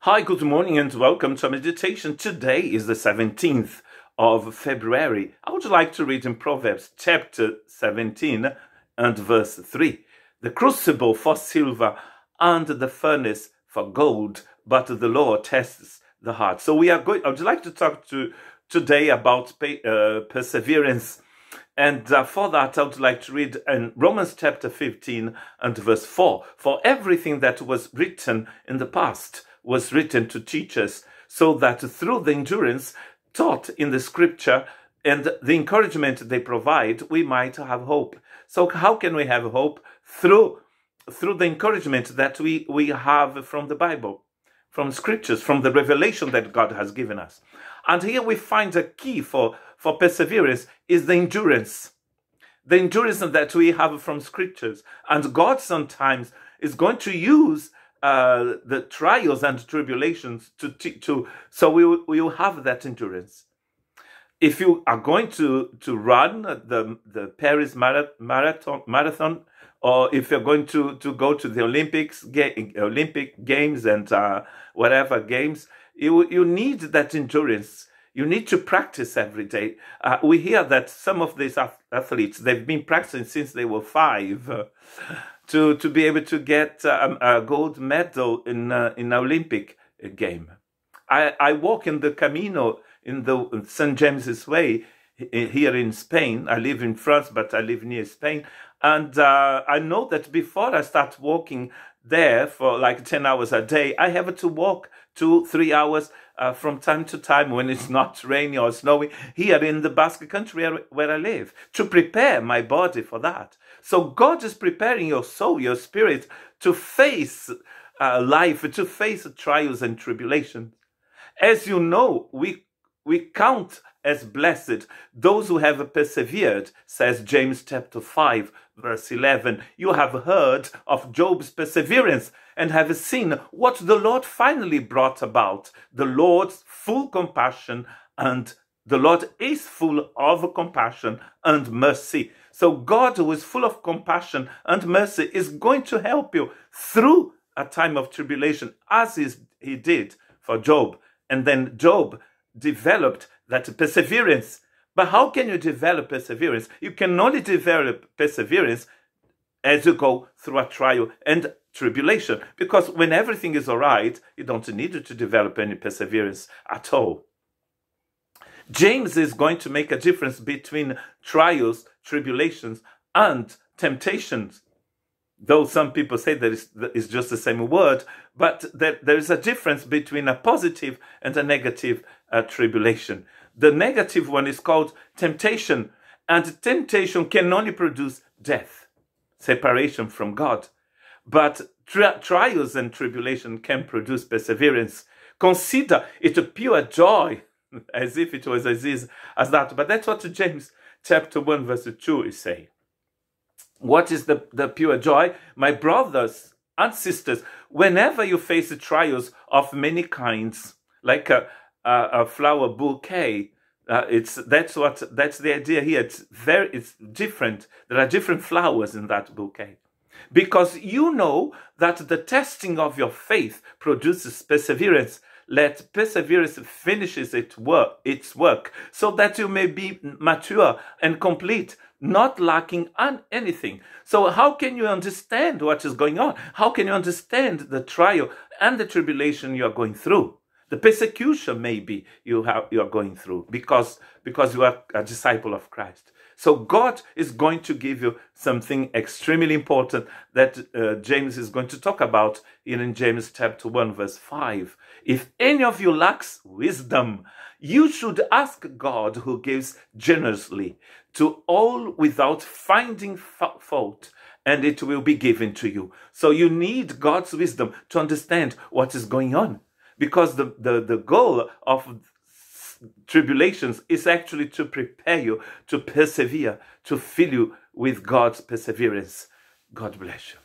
Hi, good morning and welcome to our meditation. Today is the 17th of February. I would like to read in Proverbs chapter 17 and verse 3. The crucible for silver and the furnace for gold, but the Lord tests the heart. So I would like to talk today about perseverance. And for that, I would like to read in Romans chapter 15 and verse 4. For everything that was written in the past was written to teach us, so that through the endurance taught in the scripture and the encouragement they provide, we might have hope. So how can we have hope? Through the encouragement that we have from the Bible, from scriptures, from the revelation that God has given us. And here we find a key for perseverance is the endurance. The endurance that we have from scriptures. And God sometimes is going to use the trials and tribulations so we will have that endurance. If you are going to run the Paris marathon, or if you're going to go to the Olympic games and whatever games, you need that endurance. You need to practice every day. We hear that some of these athletes, they've been practicing since they were 5 to be able to get a gold medal in an Olympic game. I walk in the Camino in the St. James's Way here in Spain. I live in France, but I live near Spain. And I know that before I start walking there for like 10 hours a day, I have to walk 2-3 hours from time to time when it's not rainy or snowy here in the Basque country where I live, to prepare my body for that. So God is preparing your soul, your spirit, to face life, to face trials and tribulations. As you know, we count as blessed those who have persevered, says James chapter 5, verse 11. You have heard of Job's perseverance and have seen what the Lord finally brought about. The Lord's full compassion, and the Lord is full of compassion and mercy. So God, who is full of compassion and mercy, is going to help you through a time of tribulation, as he did for Job. And then Job developed that perseverance. But how can you develop perseverance? You can only develop perseverance as you go through a trial and tribulation. Because when everything is all right, you don't need to develop any perseverance at all. James is going to make a difference between trials, tribulations, and temptations. Though some people say that it's just the same word, but there is a difference between a positive and a negative tribulation. The negative one is called temptation, and temptation can only produce death, separation from God. But trials and tribulation can produce perseverance. Consider it a pure joy, as if it was as easy as that. But that's what James chapter 1 verse 2 is saying. What is the pure joy? My brothers and sisters, whenever you face trials of many kinds, like a flower bouquet, that's the idea here. It's different. There are different flowers in that bouquet. Because you know that the testing of your faith produces perseverance. Let perseverance finishes its work, so that you may be mature and complete, not lacking on anything. So how can you understand what is going on? How can you understand the trial and the tribulation you are going through? The persecution maybe you are going through because you are a disciple of Christ. So God is going to give you something extremely important that James is going to talk about in James chapter 1 verse 5. If any of you lacks wisdom, you should ask God, who gives generously to all without finding fault, and it will be given to you. So you need God's wisdom to understand what is going on. Because the goal of tribulations is actually to prepare you to persevere, to fill you with God's perseverance. God bless you.